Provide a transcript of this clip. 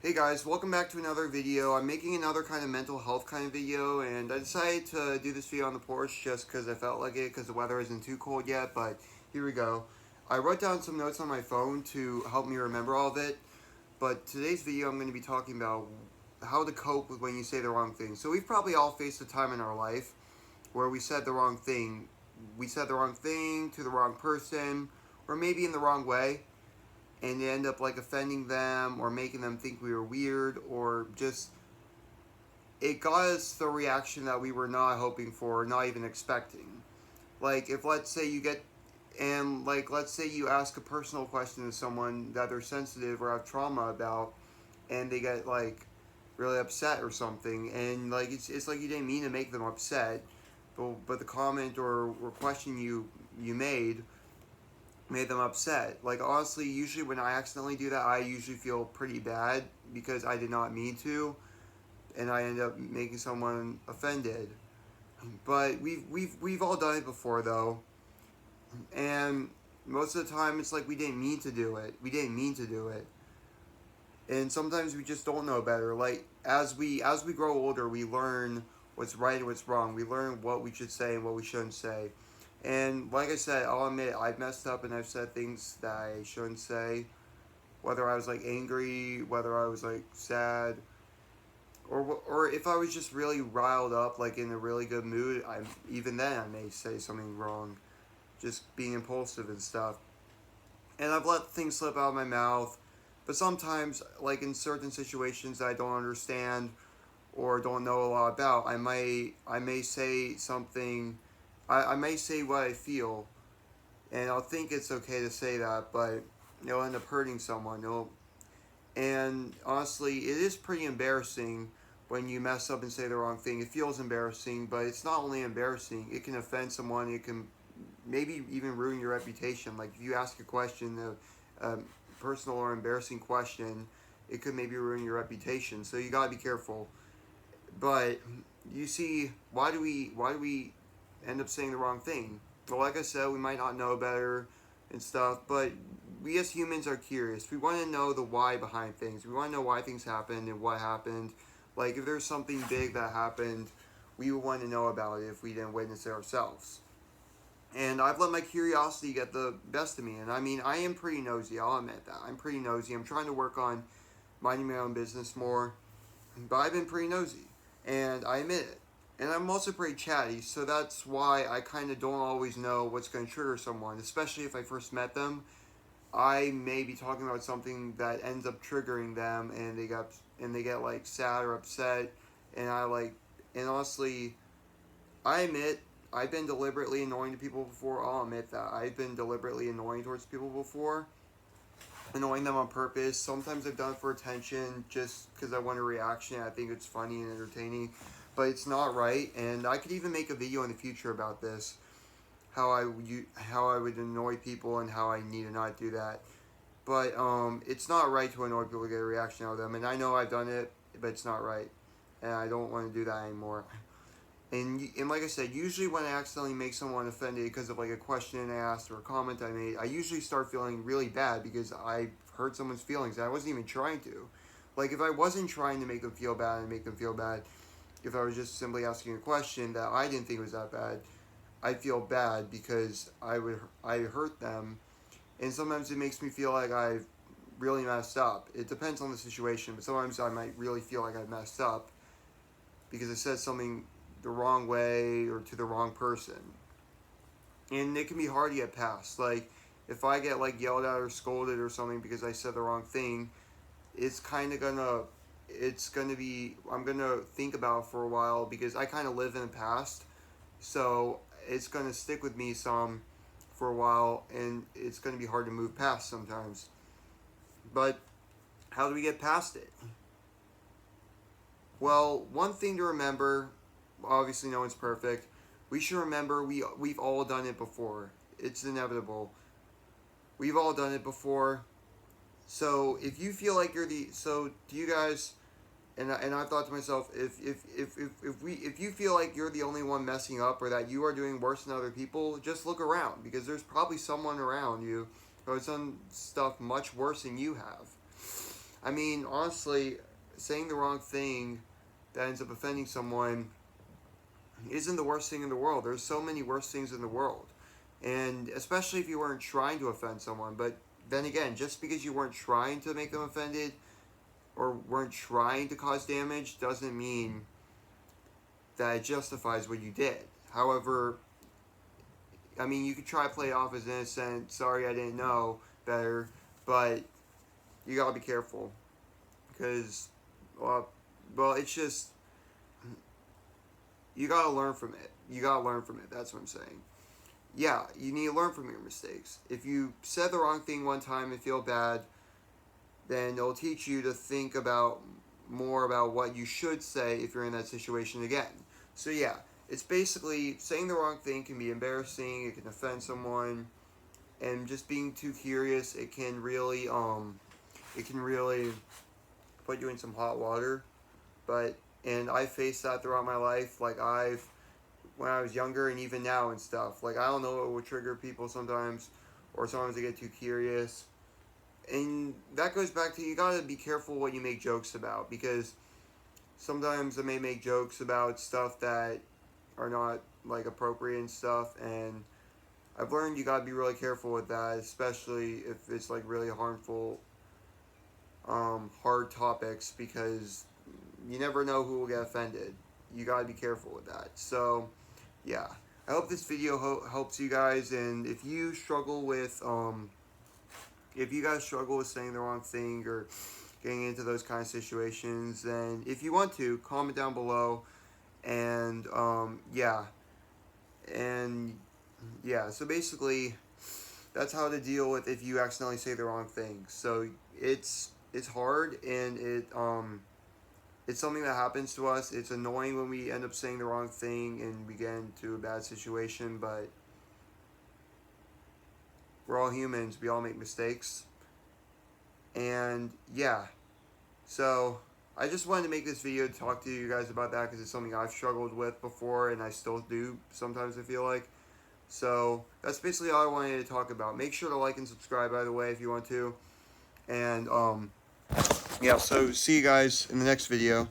Hey guys, welcome back to another video. I'm making another kind of mental health kind of video, and I decided to do this video on the porch just because I felt like it because the weather isn't too cold yet, but here we go. I wrote down some notes on my phone to help me remember all of it, but today's video I'm going to be talking about how to cope with when you say the wrong thing. So we've probably all faced a time in our life where we said the wrong thing. We said the wrong thing to the wrong person, or maybe in the wrong way, and you end up like offending them or making them think we were weird, or just it got us the reaction that we were not hoping for, not even expecting. Like if let's say you get and like let's say you ask a personal question to someone that they're sensitive or have trauma about, and they get like really upset or something, and like it's like you didn't mean to make them upset, but the comment or question you made them upset. Like honestly, usually when I accidentally do that, I usually feel pretty bad because I did not mean to, and I end up making someone offended. But we've all done it before though, and most of the time it's like we didn't mean to do it. We didn't mean to do it, and sometimes we just don't know better. Like as we grow older, we learn what's right and what's wrong. We learn what we should say and what we shouldn't say. And like I said, I'll admit I've messed up and I've said things that I shouldn't say. Whether I was like angry, whether I was like sad, or if I was just really riled up, like in a really good mood, even then I may say something wrong, just being impulsive and stuff. And I've let things slip out of my mouth, but sometimes, like in certain situations that I don't understand or don't know a lot about, I may say something. I may say what I feel, and I'll think it's okay to say that, but it'll end up hurting someone. And honestly, it is pretty embarrassing when you mess up and say the wrong thing. It feels embarrassing, but it's not only embarrassing, it can offend someone, it can maybe even ruin your reputation. Like if you ask a question, a personal or embarrassing question, it could maybe ruin your reputation. So you gotta be careful. But you see, why do we end up saying the wrong thing? Well, like I said, we might not know better and stuff, but we as humans are curious. We want to know the why behind things. We want to know why things happened and what happened. Like if there's something big that happened, we would want to know about it if we didn't witness it ourselves. And I've let my curiosity get the best of me. And I mean, I am pretty nosy, I'll admit that. I'm pretty nosy. I'm trying to work on minding my own business more, but I've been pretty nosy, and I admit it. And I'm also pretty chatty, so that's why I kind of don't always know what's going to trigger someone, especially if I first met them. I may be talking about something that ends up triggering them, and they get like sad or upset, and and honestly, I admit I've been deliberately annoying to people before. I'll admit that I've been deliberately annoying towards people before, annoying them on purpose. Sometimes I've done it for attention, just because I want a reaction. I think it's funny and entertaining, but it's not right. And I could even make a video in the future about this, how I would annoy people and how I need to not do that. But it's not right to annoy people to get a reaction out of them. And I know I've done it, but it's not right, and I don't want to do that anymore. And like I said, usually when I accidentally make someone offended because of like a question I asked or a comment I made, I usually start feeling really bad because I hurt someone's feelings and I wasn't even trying to. Like if I wasn't trying to make them feel bad and make them feel bad, if I was just simply asking a question that I didn't think was that bad, I'd feel bad because I hurt them, and sometimes it makes me feel like I've really messed up. It depends on the situation, but sometimes I might really feel like I've messed up because I said something the wrong way or to the wrong person. And it can be hard to get past. Like if I get like yelled at or scolded or something because I said the wrong thing, it's kind of I'm gonna think about it for a while because I kind of live in the past, so it's gonna stick with me some for a while, and it's gonna be hard to move past sometimes. But how do we get past it? Well, one thing to remember, obviously no one's perfect. We should remember we've all done it before. It's inevitable. We've all done it before. So if you feel like do you guys, and I thought to myself, if you feel like you're the only one messing up or that you are doing worse than other people, just look around, because there's probably someone around you who has done stuff much worse than you have. I mean, honestly, saying the wrong thing that ends up offending someone isn't the worst thing in the world. There's so many worse things in the world. And especially if you weren't trying to offend someone. But then again, just because you weren't trying to make them offended or weren't trying to cause damage doesn't mean that it justifies what you did. However, I mean, you could try to play it off as innocent, sorry I didn't know better, but you gotta be careful. Because, well, it's just, you gotta learn from it. You gotta learn from it, that's what I'm saying. Yeah, you need to learn from your mistakes. If you said the wrong thing one time and feel bad, then it'll teach you to think about more about what you should say if you're in that situation again. So yeah, it's basically saying the wrong thing can be embarrassing, it can offend someone, and just being too curious, it can really put you in some hot water. But and I faced that throughout my life. Like when I was younger and even now and stuff. Like I don't know what would trigger people sometimes, or sometimes they get too curious. And that goes back to, you gotta be careful what you make jokes about, because sometimes I may make jokes about stuff that are not like appropriate and stuff, and I've learned you gotta be really careful with that, especially if it's like really harmful, hard topics, because you never know who will get offended. You gotta be careful with that. So, yeah. I hope this video helps you guys, and if you struggle with, if you guys struggle with saying the wrong thing or getting into those kind of situations, then if you want to, comment down below, and, so basically, that's how to deal with if you accidentally say the wrong thing. So, it's hard, and it's something that happens to us. It's annoying when we end up saying the wrong thing and we get into a bad situation, but we're all humans. We all make mistakes. And yeah, so I just wanted to make this video to talk to you guys about that, because it's something I've struggled with before and I still do sometimes, I feel like. So that's basically all I wanted to talk about. Make sure to like and subscribe, by the way, if you want to. And yeah, so see you guys in the next video.